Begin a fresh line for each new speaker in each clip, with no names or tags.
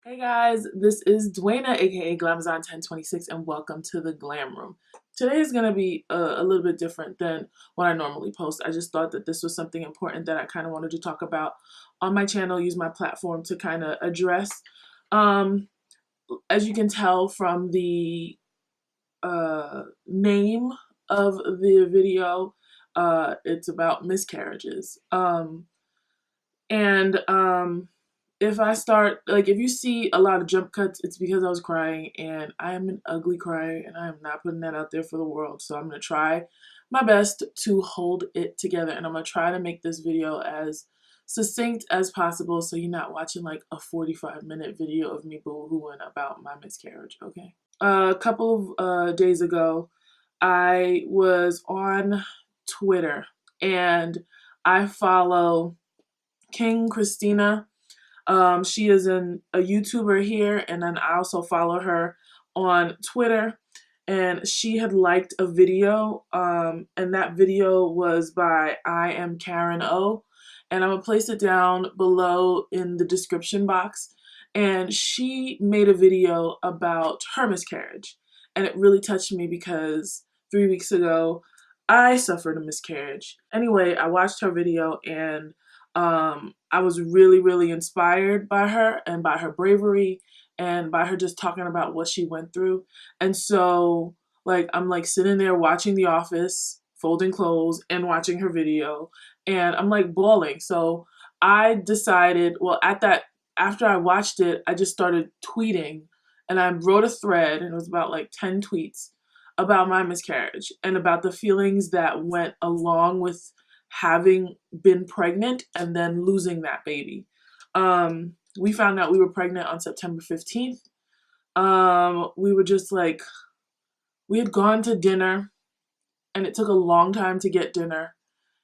Hey guys, this is Dwayna, aka Glamazon1026, and welcome to the Glam Room. Today is going to be a little bit different than what I normally post. I just thought that this was something important that I kind of wanted to talk about on my channel, use my platform to kind of address. Um, as you can tell from the name of the video, it's about miscarriages. And if I start, like, if you see a lot of jump cuts, it's because I was crying, and I am an ugly crier, and I am not putting that out there for the world. So I'm going to try my best to hold it together, and I'm going to try to make this video as succinct as possible so you're not watching like a 45-minute video of me boo-hooing about my miscarriage, okay? A couple of days ago, I was on Twitter, and I follow King Christina. She is a YouTuber here, and then I also follow her on Twitter, and she had liked a video, and that video was by I Am Karen O, and I'm gonna place it down below in the description box. And she made a video about her miscarriage, and it really touched me because 3 weeks ago I suffered a miscarriage. Anyway, I watched her video, and I was really inspired by her and by her bravery and by her just talking about what she went through. And so, like, I'm like sitting there watching The Office, folding clothes, and watching her video, and I'm like bawling. So I decided, well, after I watched it, I just started tweeting, and I wrote a thread, and it was about like 10 tweets about my miscarriage and about the feelings that went along with having been pregnant and then losing that baby. We found out we were pregnant on September 15th. We were just like, we had gone to dinner, and it took a long time to get dinner,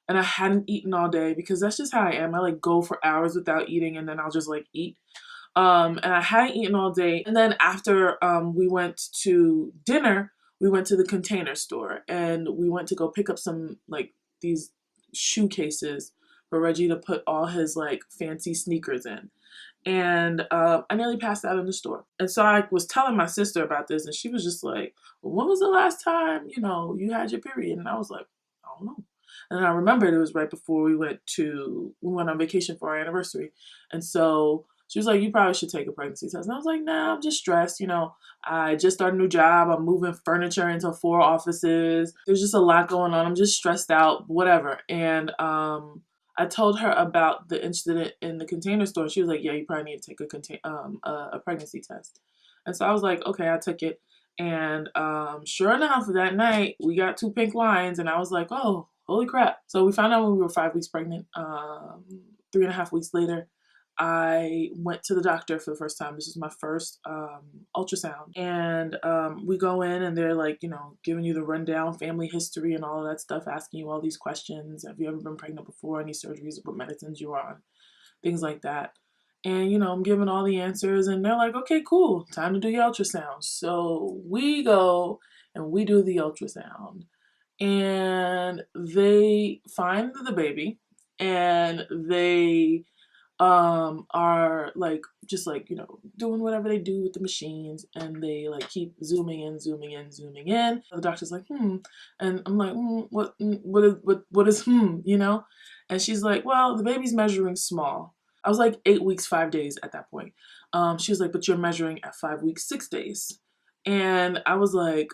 and I hadn't eaten all day because that's just how I am. I like go for hours without eating, and then I'll just like eat. And I hadn't eaten all day. And then after we went to dinner, we went to the Container Store, and we went to go pick up some like these shoe cases for Reggie to put all his like fancy sneakers in. And I nearly passed out in the store. And so I was telling my sister about this, and she was just like, well, when was the last time, you had your period? And I was like, I don't know. And I remembered it was right before we went on vacation for our anniversary. And so she was like, you probably should take a pregnancy test. And I was like, nah, I'm just stressed. I just started a new job. I'm moving furniture into 4 offices. There's just a lot going on. I'm just stressed out, whatever. And I told her about the incident in the Container Store. She was like, yeah, you probably need to take a pregnancy test. And so I was like, okay, I took it. And sure enough, that night, we got 2 pink lines. And I was like, oh, holy crap. So we found out when we were 5 weeks pregnant. 3.5 weeks later, I went to the doctor for the first time. This was my first ultrasound. And we go in, and they're like, giving you the rundown, family history and all of that stuff, asking you all these questions. Have you ever been pregnant before? Any surgeries? What medicines you are on? Things like that. And, I'm giving all the answers, and they're like, okay, cool. Time to do your ultrasound. So we go and we do the ultrasound. And they find the baby, and they are like just like doing whatever they do with the machines, and they like keep zooming in. The doctor's like, and I'm like, what is and she's like, well, the baby's measuring small. I was like 8 weeks 5 days at that point. She was like, but you're measuring at 5 weeks 6 days. And I was like,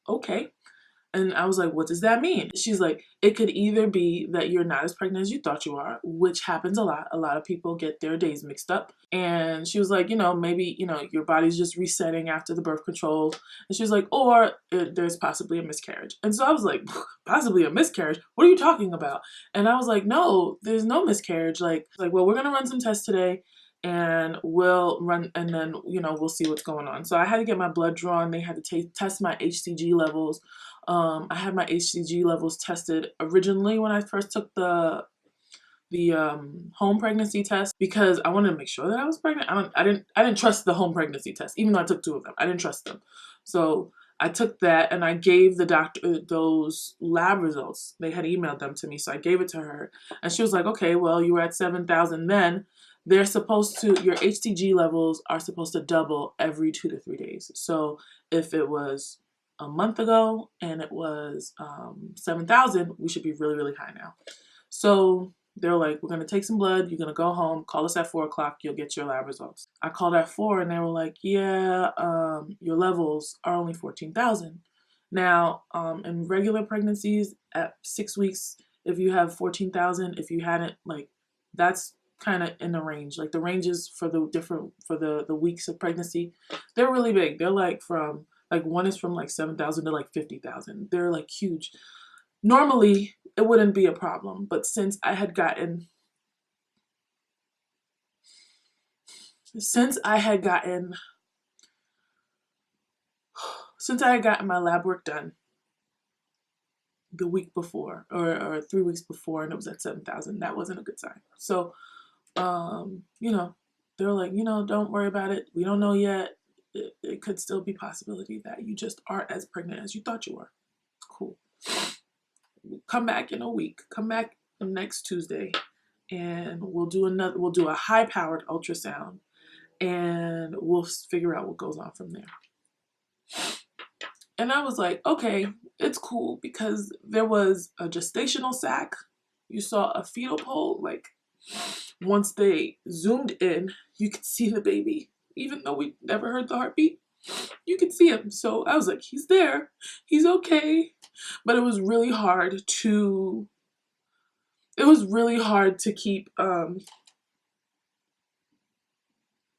okay. And I was like, what does that mean? She's like, it could either be that you're not as pregnant as you thought you are, which happens a lot. A lot of people get their days mixed up. And she was like, maybe, your body's just resetting after the birth control. And she was like, or there's possibly a miscarriage. And so I was like, possibly a miscarriage? What are you talking about? And I was like, no, there's no miscarriage. Like, well, we're going to run some tests today, and we'll run, and then, we'll see what's going on. So I had to get my blood drawn. They had to test my HCG levels. I had my HCG levels tested originally when I first took the home pregnancy test, because I wanted to make sure that I was pregnant. I didn't trust the home pregnancy test, even though I took 2 of them. I didn't trust them. So I took that, and I gave the doctor those lab results. They had emailed them to me, so I gave it to her, and she was like, okay, well, you were at 7,000 then, they're supposed to, your HCG levels are supposed to double every 2 to 3 days. So if it was a month ago and it was 7,000, we should be really, really high now. So they're like, we're going to take some blood. You're going to go home. Call us at 4 o'clock. You'll get your lab results. I called at 4 and they were like, yeah, your levels are only 14,000. Now, in regular pregnancies at 6 weeks, if you have 14,000, if you hadn't, like, that's kind of in the range. Like the ranges for the weeks of pregnancy, they're really big. They're like from, like one is from like 7,000 to like 50,000. They're like huge. Normally, it wouldn't be a problem, but since I had gotten my lab work done the week before or 3 weeks before and it was at 7,000, that wasn't a good sign. So, you know, they're like, you know, don't worry about it. We don't know yet. It could still be a possibility that you just aren't as pregnant as you thought you were. Cool. Come back in a week. Come back next Tuesday and we'll do a high-powered ultrasound and we'll figure out what goes on from there. And I was like, okay, it's cool because there was a gestational sac. You saw a fetal pole. Like, once they zoomed in, you could see the baby. Even though we never heard the heartbeat, you could see him. So I was like, he's there. He's okay. But it was really hard to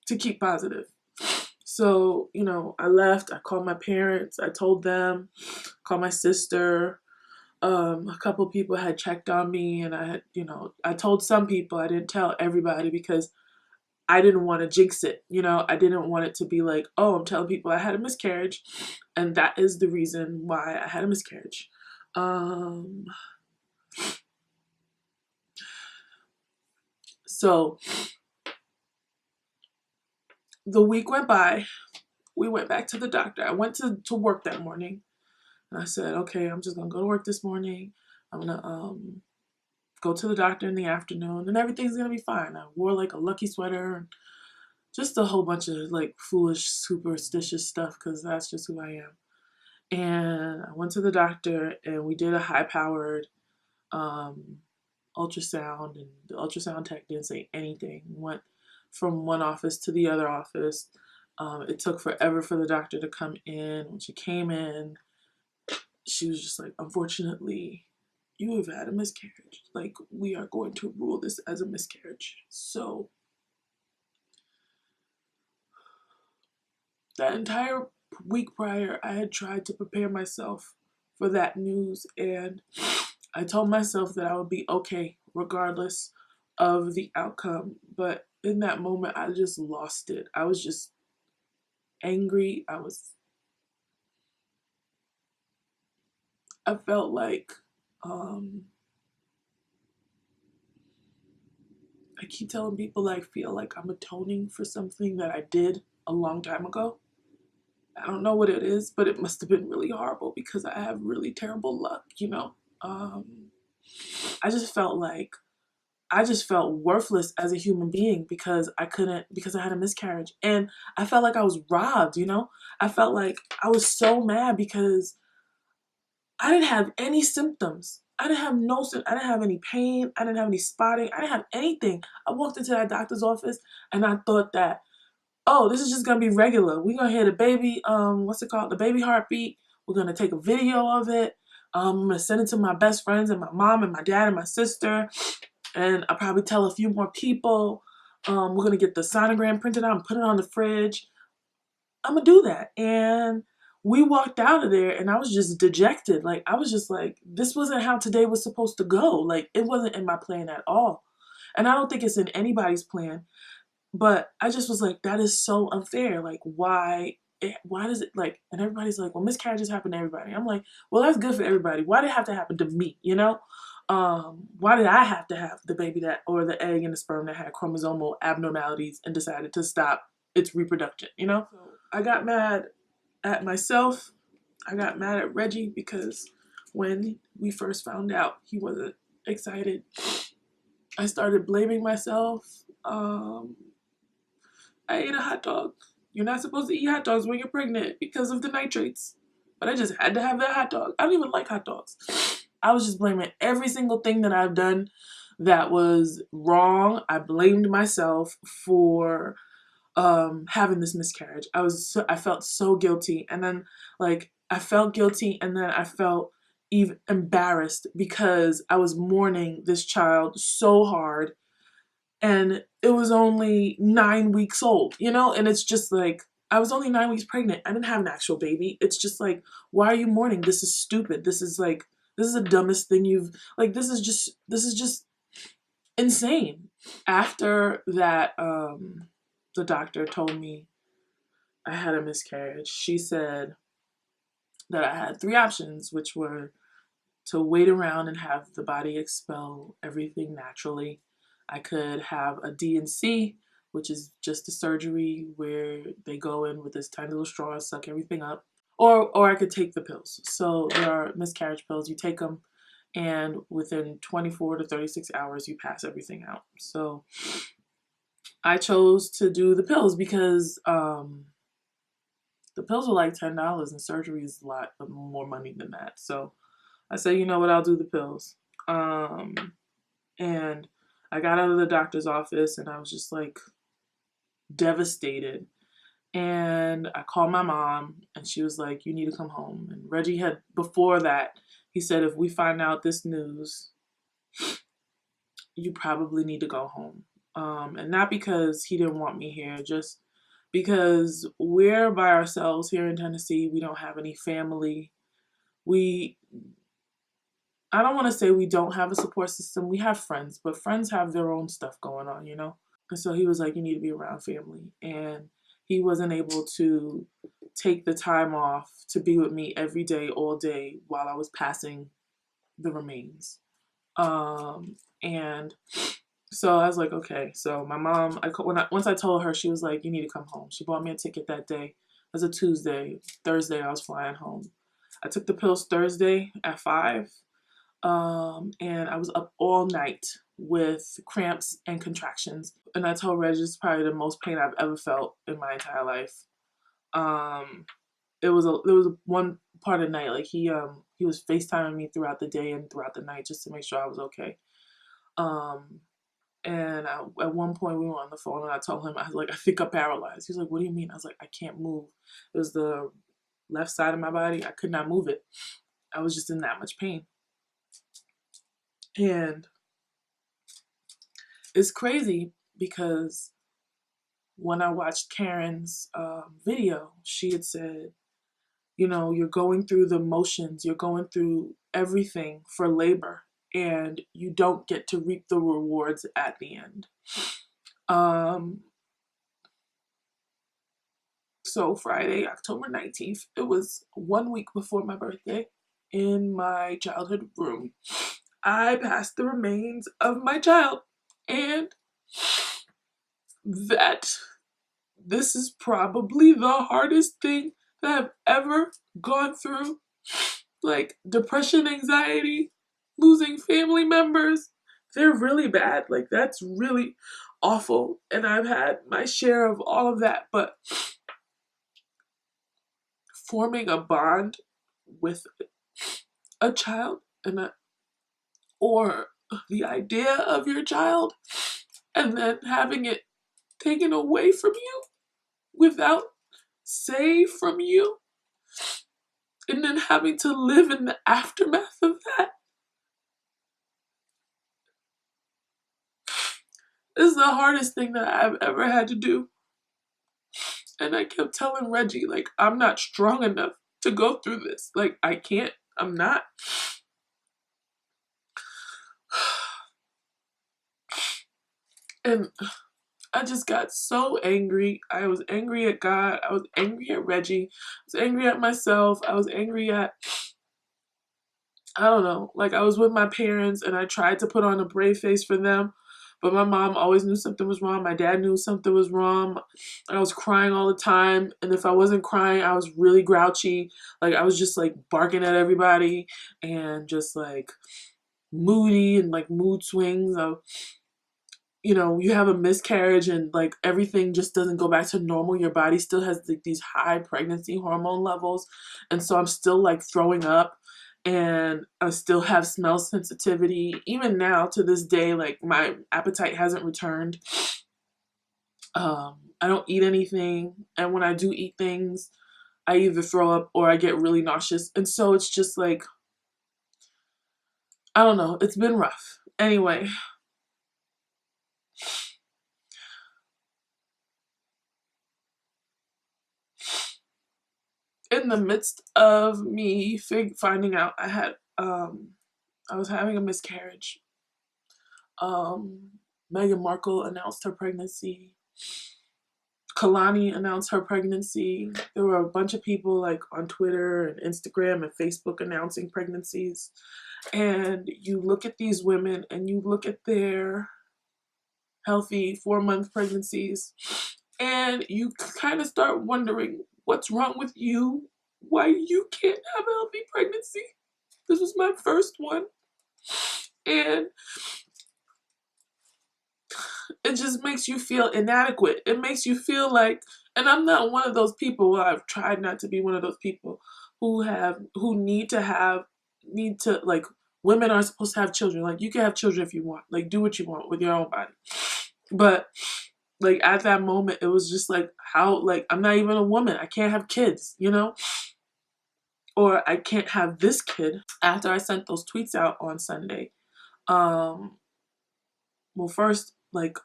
keep positive. So, you know, I left, I called my parents, I told them, called my sister. A couple people had checked on me and I had, you know, I told some people, I didn't tell everybody because I didn't want to jinx it. You know, I didn't want it to be like, oh, I'm telling people I had a miscarriage and that is the reason why I had a miscarriage. So the week went by. We went back to the doctor. I went to work that morning. And I said, okay, I'm just going to go to work this morning. I'm going to go to the doctor in the afternoon and everything's going to be fine. I wore like a lucky sweater and just a whole bunch of like foolish, superstitious stuff because that's just who I am. And I went to the doctor and we did a high-powered ultrasound and the ultrasound tech didn't say anything. We went from one office to the other office. It took forever for the doctor to come in. When she came in, she was just like, unfortunately, you have had a miscarriage. Like, we are going to rule this as a miscarriage. So that entire week prior, I had tried to prepare myself for that news. And I told myself that I would be okay regardless of the outcome. But in that moment, I just lost it. I was just angry. I felt like I keep telling people that I feel like I'm atoning for something that I did a long time ago. I don't know what it is, but it must have been really horrible because I have really terrible luck, you know? I just felt worthless as a human being because I had a miscarriage. And I felt like I was robbed, you know? I felt like I was so mad because I didn't have any symptoms. I didn't have any pain. I didn't have any spotting. I didn't have anything. I walked into that doctor's office and I thought that, oh, this is just gonna be regular. We're gonna hear the baby, the baby heartbeat. We're gonna take a video of it. I'm gonna send it to my best friends and my mom and my dad and my sister. And I'll probably tell a few more people. We're gonna get the sonogram printed out and put it on the fridge. I'm gonna do that. And we walked out of there and I was just dejected. Like, I was just like, this wasn't how today was supposed to go. Like, it wasn't in my plan at all. And I don't think it's in anybody's plan. But I just was like, that is so unfair. Like, why does it, like, and everybody's like, well, miscarriages happen to everybody. I'm like, well, that's good for everybody. Why did it have to happen to me, you know? Why did I have to have the baby or the egg and the sperm that had chromosomal abnormalities and decided to stop its reproduction, you know? So I got mad at myself. I got mad at Reggie because when we first found out, he wasn't excited. I started blaming myself. I ate a hot dog. You're not supposed to eat hot dogs when you're pregnant because of the nitrates. But I just had to have that hot dog. I don't even like hot dogs. I was just blaming every single thing that I've done that was wrong. I blamed myself for having this miscarriage. I felt so guilty, and then like I felt guilty, and then I felt even embarrassed because I was mourning this child so hard, and it was only 9 weeks old, you know? And it's just like, I was only 9 weeks pregnant. I didn't have an actual baby. It's just like, why are you mourning? This is stupid. This is like, this is the dumbest thing you've, like, this is just insane. After that, the doctor told me I had a miscarriage. She said that I had three options, which were to wait around and have the body expel everything naturally. I could have a D&C, which is just a surgery where they go in with this tiny little straw and suck everything up. Or I could take the pills. So there are miscarriage pills. You take them, and within 24 to 36 hours, you pass everything out. So I chose to do the pills because the pills were like $10, and surgery is a lot more money than that. So I said, you know what, I'll do the pills. And I got out of the doctor's office, and I was just like devastated. And I called my mom, and she was like, you need to come home. And Reggie had, before that, he said, if we find out this news, you probably need to go home. And not because he didn't want me here, just because we're by ourselves here in Tennessee. We don't have any family. I don't want to say we don't have a support system. We have friends, but friends have their own stuff going on, you know? And so he was like, you need to be around family. And he wasn't able to take the time off to be with me every day, all day, while I was passing the remains. And so I was like, okay. So my mom, once I told her, she was like, you need to come home. She bought me a ticket that day. It was a Tuesday. Thursday, I was flying home. I took the pills Thursday at 5. And I was up all night with cramps and contractions. And I told Reg, it's probably the most pain I've ever felt in my entire life. There was one part of the night, like he was FaceTiming me throughout the day and throughout the night just to make sure I was okay. And at one point we were on the phone, and I told him, I was like, I think I'm paralyzed. He was like, what do you mean? I was like, I can't move. It was the left side of my body. I could not move it. I was just in that much pain. And it's crazy because when I watched Karen's video, she had said, you know, you're going through the motions, you're going through everything for labor, and you don't get to reap the rewards at the end. So Friday, October 19th, it was 1 week before my birthday, in my childhood room, I passed the remains of my child. And this is probably the hardest thing that I've ever gone through. Like depression, anxiety, losing family members, they're really bad. Like that's really awful. And I've had my share of all of that, but forming a bond with a child or the idea of your child, and then having it taken away from you without say from you, and then having to live in the aftermath of that, is the hardest thing that I've ever had to do. And I kept telling Reggie, like, I'm not strong enough to go through this. Like, I can't. I'm not. And I just got so angry. I was angry at God. I was angry at Reggie. I was angry at myself. I was angry at, I don't know, like I was with my parents and I tried to put on a brave face for them, but my mom always knew something was wrong. My dad knew something was wrong. I was crying all the time, and if I wasn't crying, I was really grouchy. Like I was just like barking at everybody and just like moody and like mood swings. you know, you have a miscarriage and like everything just doesn't go back to normal. Your body still has like these high pregnancy hormone levels. And so I'm still like throwing up and I still have smell sensitivity. Even now to this day, like my appetite hasn't returned. I don't eat anything. And when I do eat things, I either throw up or I get really nauseous. And so it's just like, I don't know. It's been rough. Anyway, in the midst of me finding out I was having a miscarriage, Meghan Markle announced her pregnancy. Kalani announced her pregnancy. There were a bunch of people like on Twitter and Instagram and Facebook announcing pregnancies. And you look at these women and you look at their healthy 4-month pregnancies and you kind of start wondering what's wrong with you, why you can't have a healthy pregnancy. This was my first one. And it just makes you feel inadequate. It makes you feel like, and I'm not one of those people, well, I've tried not to be one of those people who need to like, women are supposed to have children. Like, you can have children if you want. Like, do what you want with your own body. But like at that moment, it was just like, how, like, I'm not even a woman. I can't have kids, you know? Or I can't have this kid. After I sent those tweets out on Sunday, well, first, like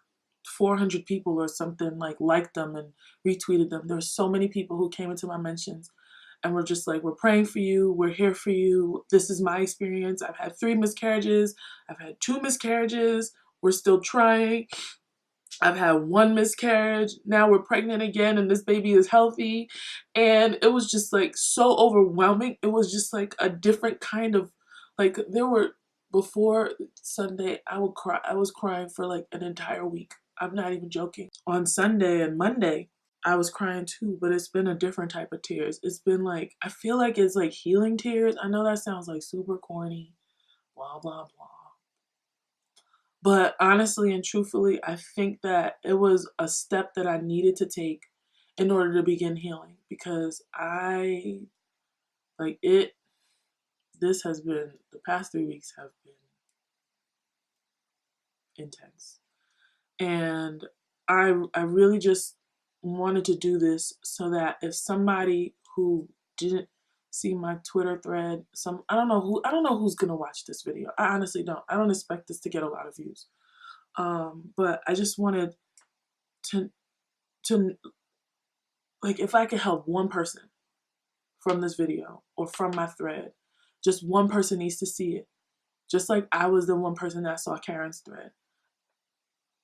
400 people or something like liked them and retweeted them. There were so many people who came into my mentions and were just like, we're praying for you. We're here for you. This is my experience. I've had 3 miscarriages. I've had 2 miscarriages. We're still trying. I've had 1 miscarriage. Now we're pregnant again and this baby is healthy. And it was just like so overwhelming. It was just like a different kind of, like, there were, before Sunday, I would cry. I was crying for like an entire week. I'm not even joking. On Sunday and Monday, I was crying too, but it's been a different type of tears. It's been like, I feel like it's like healing tears. I know that sounds like super corny, blah, blah, blah. But honestly and truthfully, I think that it was a step that I needed to take in order to begin healing, because like it, this has been, the past 3 weeks have been intense. And I really just wanted to do this so that if somebody who didn't see my Twitter thread, I don't know who's gonna watch this video. I honestly don't. I don't expect this to get a lot of views. But I just wanted to like, if I could help one person from this video or from my thread, just one person needs to see it. Just like I was the one person that saw Karen's thread.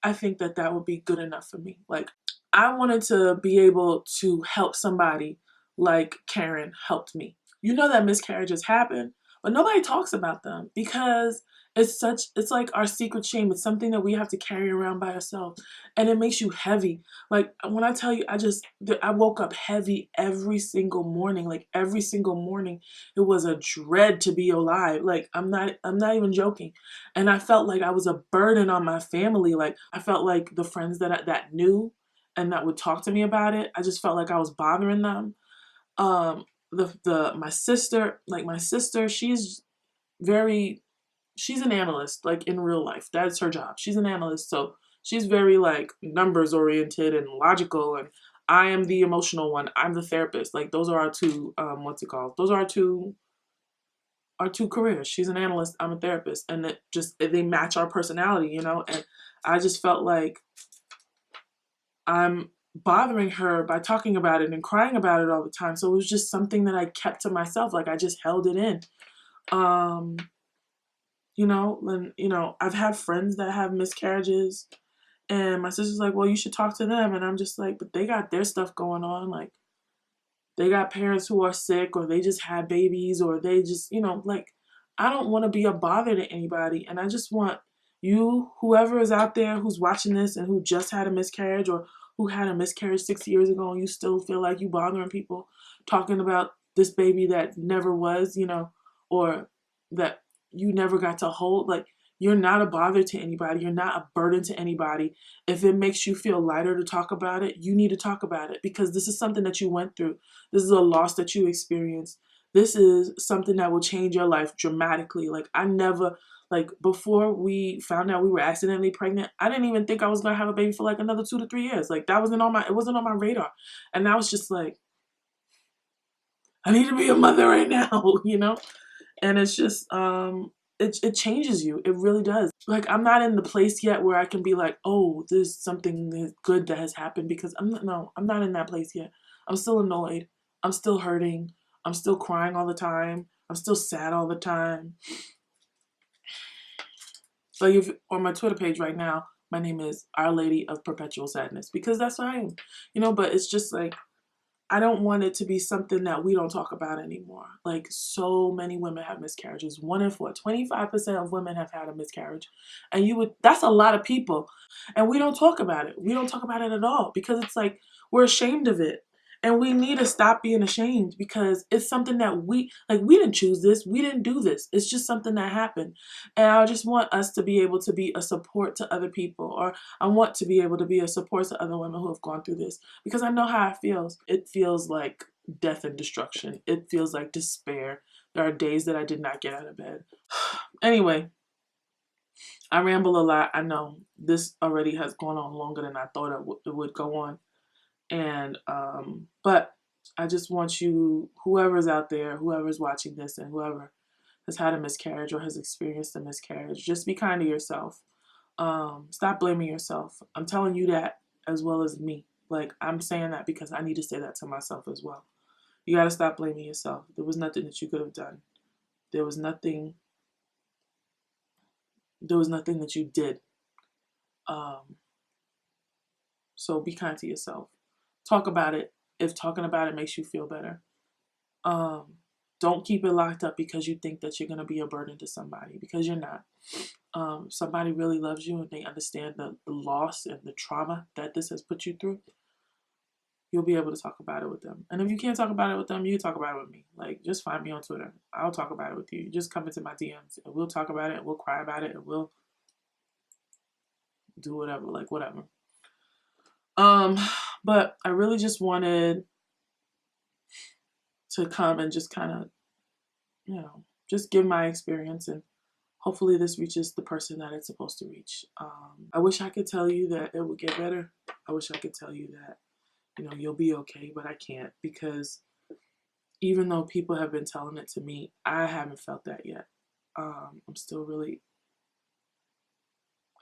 I think that that would be good enough for me. Like, I wanted to be able to help somebody like Karen helped me. You know that miscarriages happen, but nobody talks about them because it's like our secret shame. It's something that we have to carry around by ourselves, and it makes you heavy. Like, when I tell you, I woke up heavy every single morning. Like, every single morning, it was a dread to be alive. Like, I'm not even joking. And I felt like I was a burden on my family. Like, I felt like the friends that knew and that would talk to me about it, I just felt like I was bothering them. My sister, she's an analyst, like, in real life. That's her job. She's an analyst, so she's very like numbers oriented and logical, and I am the emotional one. I'm the therapist. Like, those are our two what's it called? Those are our two careers. She's an analyst, I'm a therapist, and they match our personality, you know? And I just felt like I'm bothering her by talking about it and crying about it all the time. So it was just something that I kept to myself. Like, I just held it in. I've had friends that have miscarriages, and my sister's like, well, you should talk to them. And I'm just like, but they got their stuff going on. Like, they got parents who are sick, or they just had babies, or they just, like, I don't want to be a bother to anybody. And I just want you, whoever is out there who's watching this and who just had a miscarriage, or who had a miscarriage 6 years ago, and you still feel like you bothering people talking about this baby that never was, or that you never got to hold. Like, You're not a bother to anybody. You're not a burden to anybody. If it makes you feel lighter to talk about it, you need to talk about it, because this is something that you went through. This is a loss that you experienced. This is something that will change your life dramatically. Like, I never, like, before we found out we were accidentally pregnant, I didn't even think I was going to have a baby for like another 2 to 3 years. Like, that wasn't on my, it wasn't on my radar. And now it's just like, I need to be a mother right now, you know? And it's just, it changes you. It really does. Like, I'm not in the place yet where I can be like, oh, there's something good that has happened, because I'm not in that place yet. I'm still annoyed. I'm still hurting. I'm still crying all the time. I'm still sad all the time. Like, if on my Twitter page right now, my name is Our Lady of Perpetual Sadness, because that's what I am, you know. But it's just like, I don't want it to be something that we don't talk about anymore. Like, so many women have miscarriages. 1 in 4, 25% of women have had a miscarriage. And that's a lot of people. And we don't talk about it. We don't talk about it at all, because it's like, we're ashamed of it. And we need to stop being ashamed, because it's something that we didn't choose this. We didn't do this. It's just something that happened. And I just want us to be able to be a support to other people, or I want to be able to be a support to other women who have gone through this, because I know how it feels. It feels like death and destruction. It feels like despair. There are days that I did not get out of bed. Anyway, I ramble a lot. I know this already has gone on longer than I thought it would go on. And, but I just want you, whoever's out there, whoever's watching this, and whoever has had a miscarriage or has experienced a miscarriage, just be kind to yourself. Stop blaming yourself. I'm telling you that as well as me. Like, I'm saying that because I need to say that to myself as well. You got to stop blaming yourself. There was nothing that you could have done. There was nothing that you did. So be kind to yourself. Talk about it if talking about it makes you feel better. Don't keep it locked up because you think that you're going to be a burden to somebody, because you're not. Somebody really loves you and they understand the loss and the trauma that this has put you through. You'll be able to talk about it with them. And if you can't talk about it with them, you talk about it with me. Like, just find me on Twitter. I'll talk about it with you. Just come into my DMs and we'll talk about it, and we'll cry about it, and we'll do whatever, like whatever. But I really just wanted to come and just kind of, just give my experience, and hopefully this reaches the person that it's supposed to reach. I wish I could tell you that it would get better. I wish I could tell you that, you'll be okay, but I can't, because even though people have been telling it to me, I haven't felt that yet. I'm still really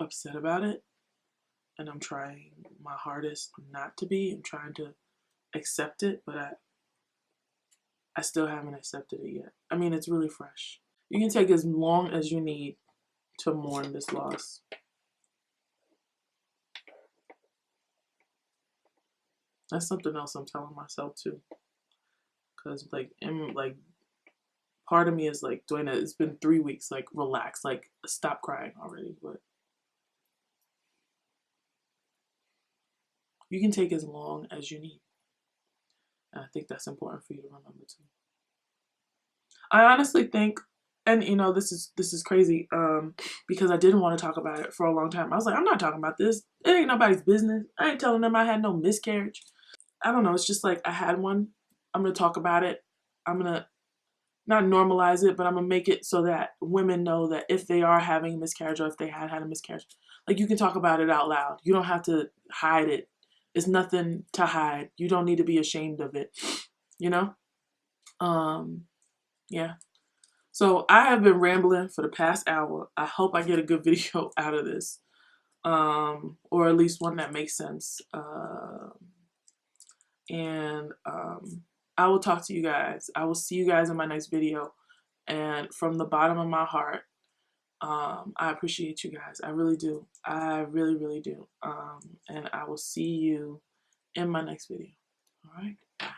upset about it, and I'm trying my hardest not to be. I'm trying to accept it, but I still haven't accepted it yet. I mean, it's really fresh. You can take as long as you need to mourn this loss. That's something else I'm telling myself too. Cause part of me is like, Dwayna, it's been 3 weeks. Like, relax. Like, stop crying already. But you can take as long as you need. And I think that's important for you to remember too. I honestly think, and this is crazy, because I didn't want to talk about it for a long time. I was like, I'm not talking about this. It ain't nobody's business. I ain't telling them I had no miscarriage. I don't know. It's just like, I had one. I'm gonna talk about it. I'm gonna not normalize it, but I'm gonna make it so that women know that if they are having a miscarriage, or if they had a miscarriage, like, you can talk about it out loud. You don't have to hide it. It's nothing to hide. You don't need to be ashamed of it. Yeah. So I have been rambling for the past hour. I hope I get a good video out of this, or at least one that makes sense. And I will talk to you guys. I will see you guys in my next video. And from the bottom of my heart, I appreciate you guys. I really do. I really, really do. And I will see you in my next video. All right. Bye.